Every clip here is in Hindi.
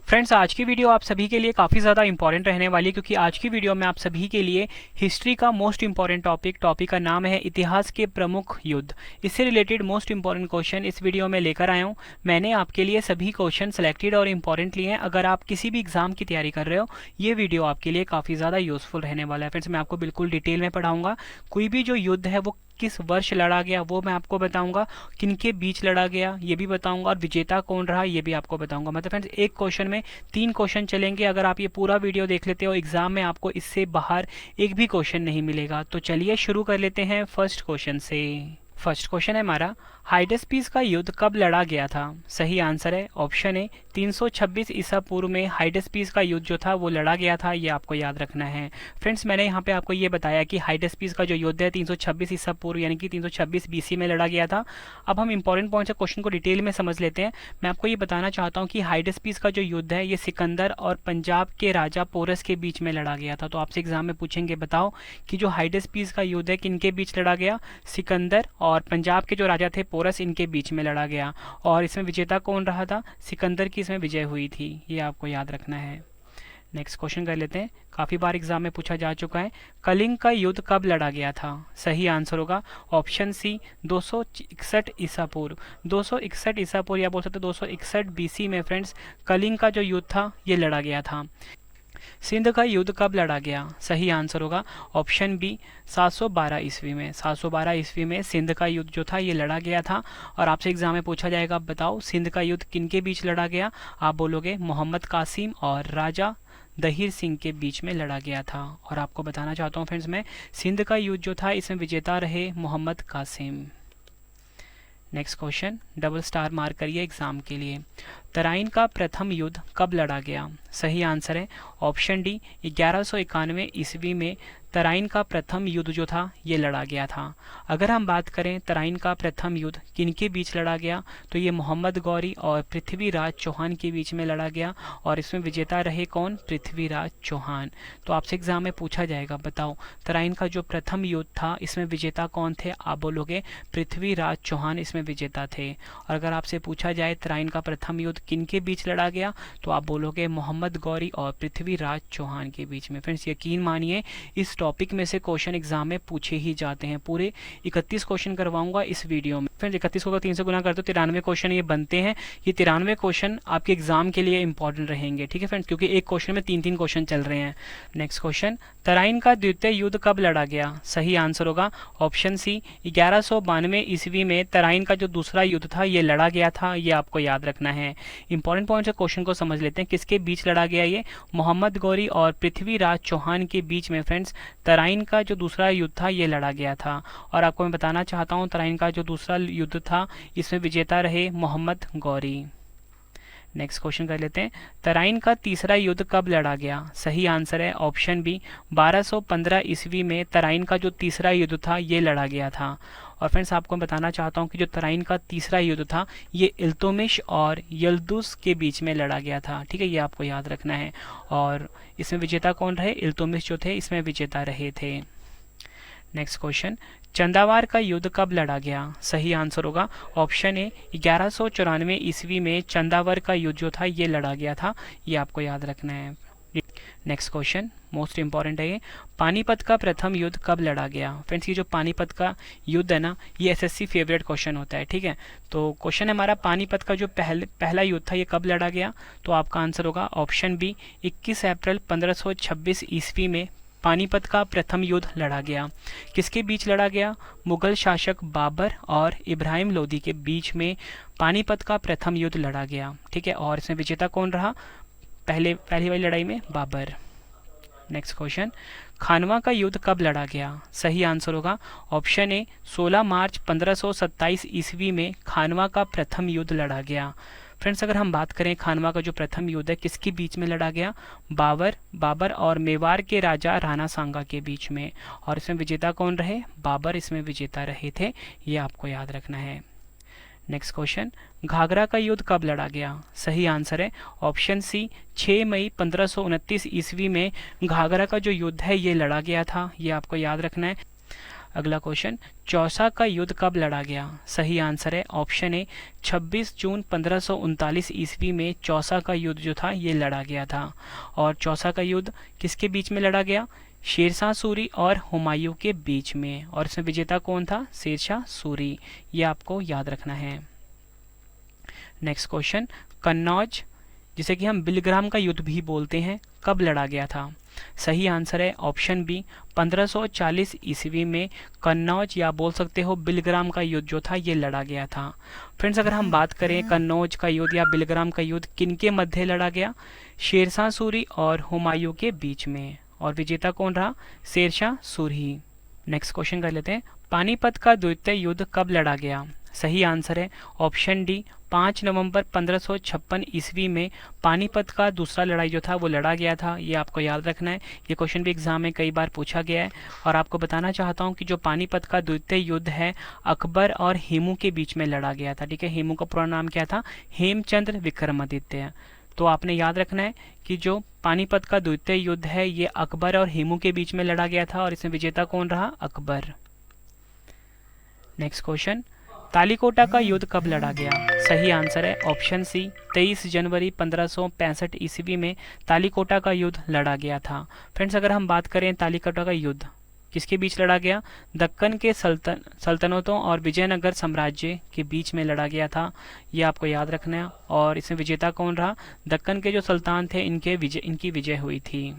फ्रेंड्स, आज की वीडियो आप सभी के लिए काफ़ी ज़्यादा इंपॉर्टेंट रहने वाली है, क्योंकि आज की वीडियो में आप सभी के लिए हिस्ट्री का मोस्ट इंपॉर्टेंट टॉपिक का नाम है इतिहास के प्रमुख युद्ध। इससे रिलेटेड मोस्ट इंपॉर्टेंट क्वेश्चन इस वीडियो में लेकर आया हूँ। मैंने आपके लिए सभी क्वेश्चन सेलेक्टेड और इंपॉर्टेंट लिए हैं। अगर आप किसी भी एग्जाम की तैयारी कर रहे हो, ये वीडियो आपके लिए काफ़ी ज़्यादा यूजफुल रहने वाला है। फ्रेंड्स, मैं आपको बिल्कुल डिटेल में पढ़ाऊंगा। कोई भी जो युद्ध है वो किस वर्ष लड़ा गया वो मैं आपको बताऊंगा, किनके बीच लड़ा गया ये भी बताऊंगा, और विजेता कौन रहा ये भी आपको बताऊंगा। मतलब फ्रेंड्स, एक क्वेश्चन में 3 क्वेश्चन चलेंगे। अगर आप ये पूरा वीडियो देख लेते हो, एग्जाम में आपको इससे बाहर एक भी क्वेश्चन नहीं मिलेगा। तो चलिए शुरू कर लेते हैं फर्स्ट क्वेश्चन से। फर्स्ट क्वेश्चन है हमारा, हाइडेस्पीस का युद्ध कब लड़ा गया था? सही आंसर है ऑप्शन ए 326 ईसा पूर्व में हाइडेस्पीस का युद्ध जो था वो लड़ा गया था। ये आपको याद रखना है। फ्रेंड्स, मैंने यहाँ पे आपको ये बताया कि हाइडेस्पीस का जो युद्ध है 326 ईसा पूर्व यानी कि 326 बीसी में लड़ा गया था। अब हम इंपॉर्टेंट पॉइंट्स ऑफ क्वेश्चन को डिटेल में समझ लेते हैं। मैं आपको ये बताना चाहता हूँ कि हाइडेस्पीस का जो युद्ध है ये सिकंदर और पंजाब के राजा पोरस के बीच में लड़ा गया था। तो आपसे एग्जाम में पूछेंगे, बताओ कि जो हाइडेस्पीस का युद्ध है किनके बीच लड़ा गया? सिकंदर और पंजाब के जो राजा थे पोरस, इनके बीच में लड़ा गया। और इसमें विजेता कौन रहा था? सिकंदर की इसमें विजय हुई थी। ये आपको याद रखना है। नेक्स्ट क्वेश्चन कर लेते हैं। काफ़ी बार एग्जाम में पूछा जा चुका है, कलिंग का युद्ध कब लड़ा गया था? सही आंसर होगा ऑप्शन सी 261 ईसा पूर्व। 261 ईसा पूर्व या बोल सकते 261 बीसी में फ्रेंड्स कलिंग का जो युद्ध था ये लड़ा गया था। सिंध का युद्ध कब लड़ा गया? सही आंसर होगा ऑप्शन बी 712 ईस्वी में। 712 ईस्वी में सिंध का युद्ध जो था ये लड़ा गया था। और आपसे एग्जाम में पूछा जाएगा, बताओ सिंध का युद्ध किनके बीच लड़ा गया? आप बोलोगे मोहम्मद कासिम और राजा दहीर सिंह के बीच में लड़ा गया था। और आपको बताना चाहता हूँ फ्रेंड्स, मैं सिंध का युद्ध जो था इसमें विजेता रहे Mohammad Qasim. Next question, double star mark करिए एग्जाम के लिए। तराइन का प्रथम युद्ध कब लड़ा गया? सही आंसर है ऑप्शन डी 1191 ईस्वी में तराइन का प्रथम युद्ध जो था ये लड़ा गया था। अगर हम बात करें तराइन का प्रथम युद्ध किनके बीच लड़ा गया, तो ये मोहम्मद गौरी और पृथ्वीराज चौहान के बीच में लड़ा गया। और इसमें विजेता रहे कौन? पृथ्वीराज चौहान। तो आपसे एग्जाम में पूछा जाएगा, बताओ तराइन का जो प्रथम युद्ध था इसमें विजेता कौन थे? आप बोलोगे पृथ्वीराज चौहान इसमें विजेता थे। और अगर आपसे पूछा जाए तराइन का प्रथम युद्ध किनके बीच लड़ा गया, तो आप बोलोगे मोहम्मद गौरी और पृथ्वीराज चौहान के बीच में। फ्रेंड्स, यकीन मानिए इस टॉपिक में से क्वेश्चन एग्जाम में पूछे ही जाते हैं। पूरे 31 क्वेश्चन करवाऊंगा इस वीडियो में। फ्रेंड्स, 31 को 3 से गुना कर दो 93 क्वेश्चन ये बनते हैं। ये 93 क्वेश्चन आपके एग्जाम के लिए इंपॉर्टेंट रहेंगे, ठीक है फ्रेंड्स, क्योंकि एक क्वेश्चन में 3-3 क्वेश्चन चल रहे हैं। नेक्स्ट क्वेश्चन, तराइन का द्वितीय युद्ध कब लड़ा गया? सही आंसर होगा ऑप्शन सी 1192 ईस्वी में तराइन का जो दूसरा युद्ध था ये लड़ा गया था। ये आपको याद रखना है। इंपॉर्टेंट पॉइंट से क्वेश्चन को समझ लेते हैं। किसके बीच लड़ा गया? ये मोहम्मद गौरी और पृथ्वीराज चौहान के बीच में फ्रेंड्स तराइन का जो दूसरा युद्ध था ये लड़ा गया था। और आपको मैं बताना चाहता हूँ तराइन का जो दूसरा युद्ध था इसमें विजेता रहे मोहम्मद गौरी। नेक्स्ट क्वेश्चन कर लेते हैं। तराइन का तीसरा युद्ध कब लड़ा गया? सही आंसर है ऑप्शन बी 1215 ईस्वी में तराइन का जो तीसरा युद्ध था ये लड़ा गया था। और फ्रेंड्स, आपको बताना चाहता हूँ कि जो तराइन का तीसरा युद्ध था ये इल्तुतमिश और यल्दुस के बीच में लड़ा गया था। ठीक है, ये आपको याद रखना है। और इसमें विजेता कौन रहे? इल्तुतमिश जो थे इसमें विजेता रहे थे। नेक्स्ट क्वेश्चन, चंदावार का युद्ध कब लड़ा गया? सही आंसर होगा ऑप्शन ए 1194 ईस्वी में चंदावर का युद्ध जो था ये लड़ा गया था। ये आपको याद रखना है। नेक्स्ट क्वेश्चन मोस्ट इंपॉर्टेंट है ये, पानीपत का प्रथम युद्ध कब लड़ा गया? फ्रेंड्स, ये जो पानीपत का युद्ध है ना ये एसएससी फेवरेट क्वेश्चन होता है। ठीक है, तो क्वेश्चन है हमारा पानीपत का जो पहला युद्ध था ये कब लड़ा गया? तो आपका आंसर होगा ऑप्शन बी 21 अप्रैल 1526 ईस्वी में पानीपत का प्रथम युद्ध लड़ा गया। किसके बीच लड़ा गया? मुगल शासक बाबर और इब्राहिम लोदी के बीच में पानीपत का प्रथम युद्ध लड़ा गया। ठीक है, और इसमें विजेता कौन रहा? पहली वाली लड़ाई में बाबर। नेक्स्ट क्वेश्चन, खानवा का युद्ध कब लड़ा गया? सही आंसर होगा ऑप्शन ए 16 मार्च 1527 ईस्वी में खानवा का प्रथम युद्ध लड़ा गया। फ्रेंड्स, अगर हम बात करें खानवा का जो प्रथम युद्ध है किसके बीच में लड़ा गया? बाबर और मेवाड़ के राजा राणा सांगा के बीच में। और इसमें विजेता कौन रहे? बाबर इसमें विजेता रहे थे। ये आपको याद रखना है। नेक्स्ट क्वेश्चन, घाघरा का युद्ध कब लड़ा गया? सही आंसर है ऑप्शन सी 6 मई 1529 ईस्वी में घाघरा का जो युद्ध है ये लड़ा गया था। ये आपको याद रखना है। अगला क्वेश्चन, चौसा का युद्ध कब लड़ा गया? सही आंसर है ऑप्शन ए 26 जून 1539 ईस्वी में चौसा का युद्ध जो था ये लड़ा गया था। और चौसा का युद्ध किसके बीच में लड़ा गया? शेरशाह सूरी और हुमायूं के बीच में। और इसमें विजेता कौन था? शेरशाह सूरी। ये आपको याद रखना है। नेक्स्ट क्वेश्चन, कन्नौज जिसे कि हम बिलग्राम का युद्ध भी बोलते हैं, कब लड़ा गया था? सही आंसर है ऑप्शन बी 1540 ईस्वी में कन्नौज या बोल सकते हो बिलग्राम का युद्ध जो था ये लड़ा गया था। फ्रेंड्स, अगर हम बात करें कन्नौज का युद्ध या बिलग्राम का युद्ध किनके मध्य लड़ा गया? शेरशाह सूरी और हुमायूं के बीच में। और विजेता कौन रहा? शेरशाह सूरी। नेक्स्ट क्वेश्चन कर लेते हैं, पानीपत का द्वितीय युद्ध कब लड़ा गया? सही आंसर है ऑप्शन डी 5 नवंबर 1556 ईस्वी में पानीपत का दूसरा लड़ाई जो था वो लड़ा गया था। ये आपको याद रखना है, ये क्वेश्चन भी एग्जाम में कई बार पूछा गया है। और आपको बताना चाहता हूँ कि जो पानीपत का द्वितीय युद्ध है अकबर और हेमू के बीच में लड़ा गया था। ठीक है, हेमू का पूरा नाम क्या था? हेमचंद्र विक्रमादित्य। तो आपने याद रखना है कि जो पानीपत का द्वितीय युद्ध है ये अकबर और हेमू के बीच में लड़ा गया था और इसमें विजेता कौन रहा? अकबर। नेक्स्ट क्वेश्चन, तालीकोटा का युद्ध कब लड़ा गया? सही आंसर है ऑप्शन सी 23 जनवरी 1565 ईस्वी में तालीकोटा का युद्ध लड़ा गया था। फ्रेंड्स, अगर हम बात करें तालीकोटा का युद्ध किसके बीच लड़ा गया? दक्कन के सल्तनतों और विजयनगर साम्राज्य के बीच में लड़ा गया था। ये आपको याद रखना है। और इसमें विजेता कौन रहा? दक्कन के जो सुल्तान थे इनकी विजय हुई थी।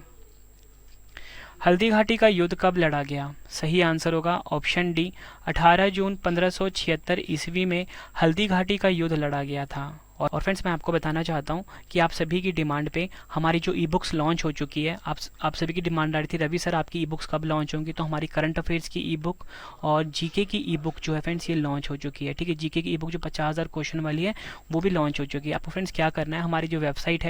हल्दी घाटी का युद्ध कब लड़ा गया? सही आंसर होगा ऑप्शन डी 18 जून 1576 ईस्वी में हल्दी घाटी का युद्ध लड़ा गया था। और फ्रेंड्स, मैं आपको बताना चाहता हूं कि आप सभी की डिमांड पे हमारी जो ई बुक्स लॉन्च हो चुकी है, आप सभी की डिमांड आ रही थी रवि सर आपकी ई बुक्स कब लॉन्च होंगी। तो हमारी करंट अफेयर्स की ई बुक और जीके की ई बुक जो है फ्रेंड्स ये लॉन्च हो चुकी है। ठीक है, जीके की ई बुक जो 50,000 क्वेश्चन वाली है वो भी लॉन्च हो चुकी है। आपको फ्रेंड्स क्या करना है, हमारी जो वेबसाइट है